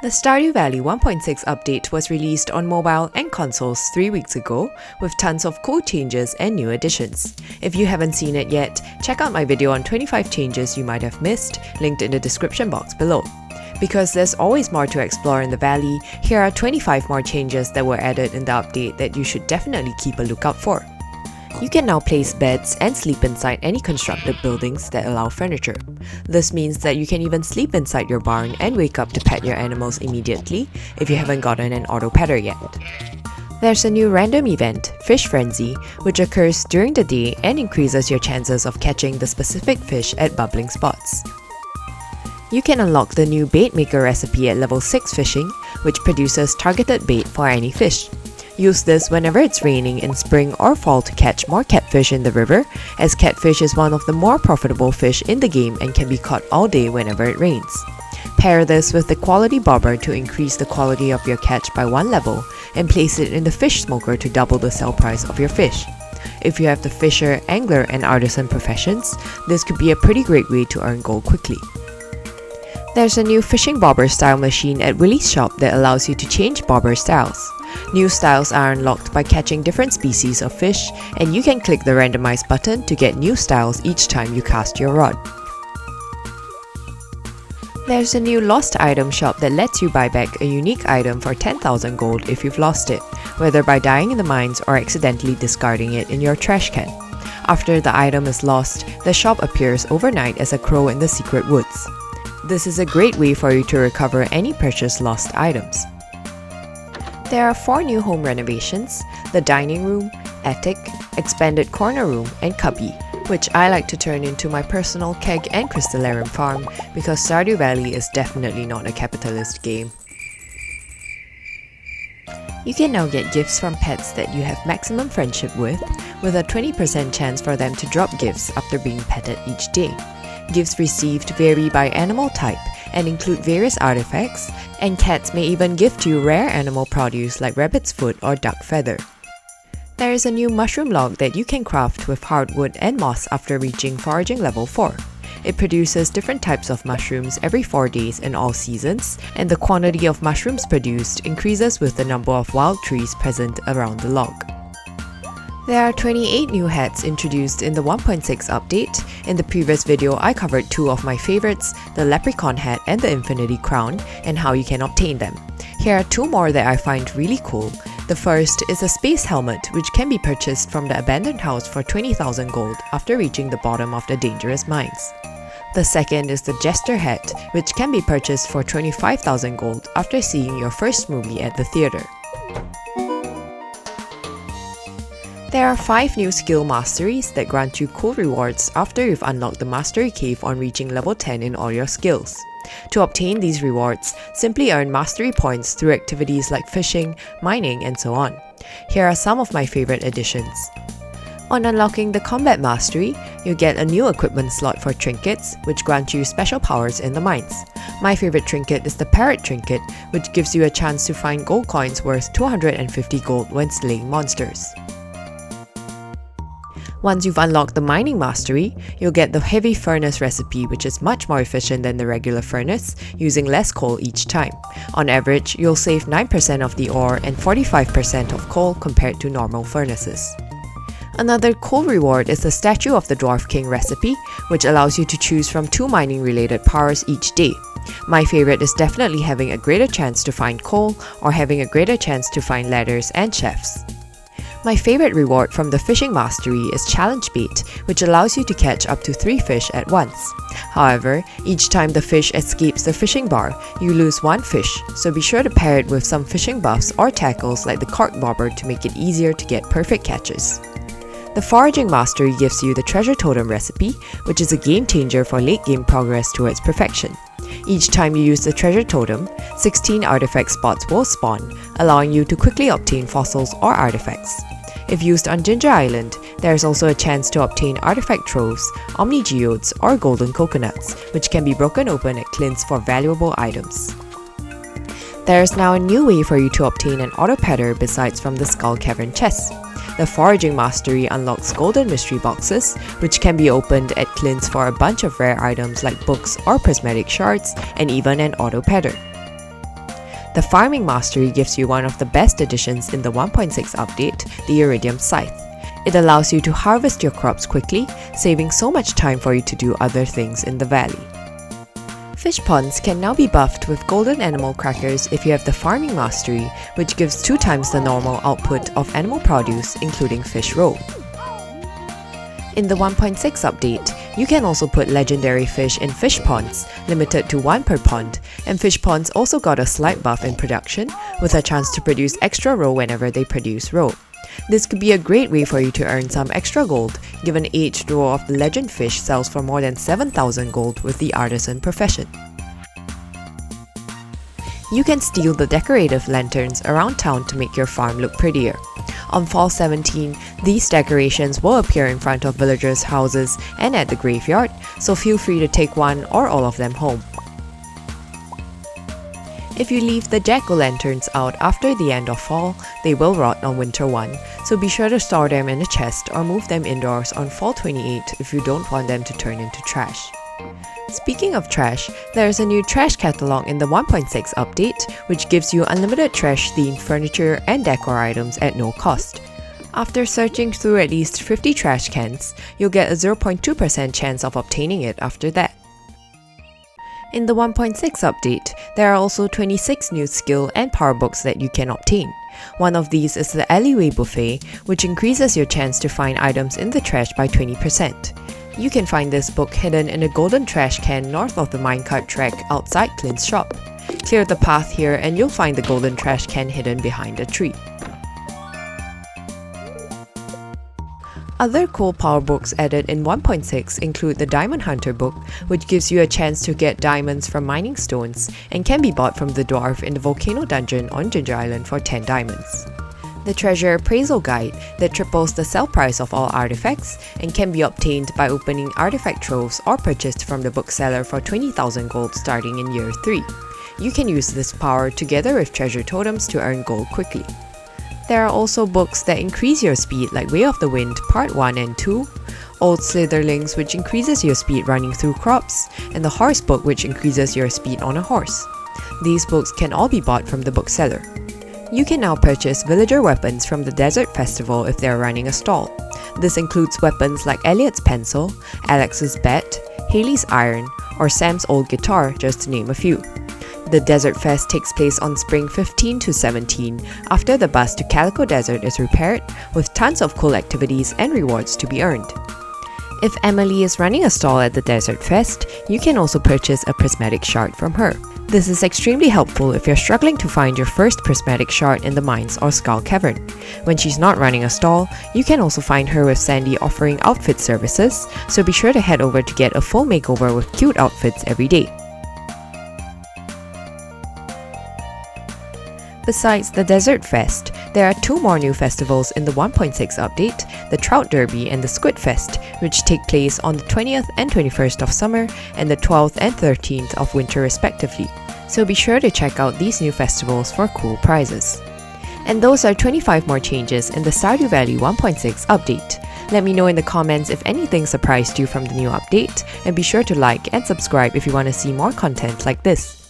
The Stardew Valley 1.6 update was released on mobile and consoles 3 weeks ago, with tons of cool changes and new additions. If you haven't seen it yet, check out my video on 25 changes you might have missed, linked in the description box below. Because there's always more to explore in the valley, here are 25 more changes that were added in the update that you should definitely keep a lookout for. You can now place beds and sleep inside any constructed buildings that allow furniture. This means that you can even sleep inside your barn and wake up to pet your animals immediately if you haven't gotten an auto petter yet. There's a new random event, Fish Frenzy, which occurs during the day and increases your chances of catching the specific fish at bubbling spots. You can unlock the new bait maker recipe at level 6 fishing, which produces targeted bait for any fish. Use this whenever it's raining in spring or fall to catch more catfish in the river, as catfish is one of the more profitable fish in the game and can be caught all day whenever it rains. Pair this with the quality bobber to increase the quality of your catch by 1 level, and place it in the fish smoker to double the sell price of your fish. If you have the fisher, angler, and artisan professions, this could be a pretty great way to earn gold quickly. There's a new fishing bobber style machine at Willie's shop that allows you to change bobber styles. New styles are unlocked by catching different species of fish, and you can click the randomize button to get new styles each time you cast your rod. There's a new lost item shop that lets you buy back a unique item for 10,000 gold if you've lost it, whether by dying in the mines or accidentally discarding it in your trash can. After the item is lost, the shop appears overnight as a crow in the secret woods. This is a great way for you to recover any purchased lost items. There are 4 new home renovations: the dining room, attic, expanded corner room, and cubby, which I like to turn into my personal keg and crystallarium farm because Stardew Valley is definitely not a capitalist game. You can now get gifts from pets that you have maximum friendship with a 20% chance for them to drop gifts after being petted each day. Gifts received vary by animal type and include various artifacts, and cats may even gift you rare animal produce like rabbit's foot or duck feather. There is a new mushroom log that you can craft with hardwood and moss after reaching foraging level 4. It produces different types of mushrooms every 4 days in all seasons, and the quantity of mushrooms produced increases with the number of wild trees present around the log. There are 28 new hats introduced in the 1.6 update. In the previous video, I covered 2 of my favorites, the leprechaun hat and the infinity crown, and how you can obtain them. Here are 2 more that I find really cool. The first is a space helmet, which can be purchased from the abandoned house for 20,000 gold after reaching the bottom of the dangerous mines. The second is the jester hat, which can be purchased for 25,000 gold after seeing your first movie at the theater. There are 5 new skill masteries that grant you cool rewards after you've unlocked the mastery cave on reaching level 10 in all your skills. To obtain these rewards, simply earn mastery points through activities like fishing, mining, and so on. Here are some of my favorite additions. On unlocking the combat mastery, you get a new equipment slot for trinkets, which grant you special powers in the mines. My favorite trinket is the parrot trinket, which gives you a chance to find gold coins worth 250 gold when slaying monsters. Once you've unlocked the mining mastery, you'll get the heavy furnace recipe, which is much more efficient than the regular furnace, using less coal each time. On average, you'll save 9% of the ore and 45% of coal compared to normal furnaces. Another cool reward is the Statue of the Dwarf King recipe, which allows you to choose from 2 mining-related powers each day. My favorite is definitely having a greater chance to find coal or having a greater chance to find ladders and chefs. My favorite reward from the fishing mastery is challenge bait, which allows you to catch up to 3 fish at once. However, each time the fish escapes the fishing bar, you lose 1 fish, so be sure to pair it with some fishing buffs or tackles like the cork bobber to make it easier to get perfect catches. The foraging mastery gives you the treasure totem recipe, which is a game changer for late game progress towards perfection. Each time you use the treasure totem, 16 artifact spots will spawn, allowing you to quickly obtain fossils or artifacts. If used on Ginger Island, there is also a chance to obtain artifact troves, omni geodes, or golden coconuts, which can be broken open at Clint's for valuable items. There is now a new way for you to obtain an auto petter besides from the Skull Cavern chests. The Foraging Mastery unlocks golden mystery boxes, which can be opened at Clint's for a bunch of rare items like books or prismatic shards, and even an auto petter. The Farming Mastery gives you one of the best additions in the 1.6 update, the Iridium Scythe. It allows you to harvest your crops quickly, saving so much time for you to do other things in the valley. Fish ponds can now be buffed with golden animal crackers if you have the Farming Mastery, which gives 2 times the normal output of animal produce, including fish roe. In the 1.6 update, you can also put legendary fish in fish ponds, limited to 1 per pond, and fish ponds also got a slight buff in production, with a chance to produce extra roe whenever they produce roe. This could be a great way for you to earn some extra gold, given aged roe of the legend fish sells for more than 7,000 gold with the artisan profession. You can steal the decorative lanterns around town to make your farm look prettier. On Fall 17, these decorations will appear in front of villagers' houses and at the graveyard, so feel free to take one or all of them home. If you leave the jack-o'-lanterns out after the end of fall, they will rot on Winter 1, so be sure to store them in a chest or move them indoors on Fall 28 if you don't want them to turn into trash. Speaking of trash, there is a new trash catalog in the 1.6 update, which gives you unlimited trash-themed furniture and decor items at no cost. After searching through at least 50 trash cans, you'll get a 0.2% chance of obtaining it after that. In the 1.6 update, there are also 26 new skill and power books that you can obtain. One of these is the Alleyway Buffet, which increases your chance to find items in the trash by 20%. You can find this book hidden in a golden trash can north of the minecart track outside Clint's shop. Clear the path here and you'll find the golden trash can hidden behind a tree. Other cool power books added in 1.6 include the Diamond Hunter book, which gives you a chance to get diamonds from mining stones and can be bought from the Dwarf in the Volcano Dungeon on Ginger Island for 10 diamonds. The Treasure Appraisal Guide that triples the sell price of all artifacts and can be obtained by opening artifact troves or purchased from the bookseller for 20,000 gold starting in year 3. You can use this power together with treasure totems to earn gold quickly. There are also books that increase your speed like Way of the Wind Part 1 and 2, Old Slitherlings which increases your speed running through crops, and the Horse book which increases your speed on a horse. These books can all be bought from the bookseller. You can now purchase villager weapons from the Desert Festival if they are running a stall. This includes weapons like Elliot's pencil, Alex's bat, Haley's iron, or Sam's old guitar, just to name a few. The Desert Fest takes place on Spring 15 to 17 after the bus to Calico Desert is repaired, with tons of cool activities and rewards to be earned. If Emily is running a stall at the Desert Fest, you can also purchase a prismatic shard from her. This is extremely helpful if you're struggling to find your first prismatic shard in the mines or Skull Cavern. When she's not running a stall, you can also find her with Sandy offering outfit services, so be sure to head over to get a full makeover with cute outfits every day. Besides the Desert Fest, there are 2 more new festivals in the 1.6 update, the Trout Derby and the Squid Fest, which take place on the 20th and 21st of summer and the 12th and 13th of winter respectively. So be sure to check out these new festivals for cool prizes. And those are 25 more changes in the Stardew Valley 1.6 update. Let me know in the comments if anything surprised you from the new update, and be sure to like and subscribe if you want to see more content like this.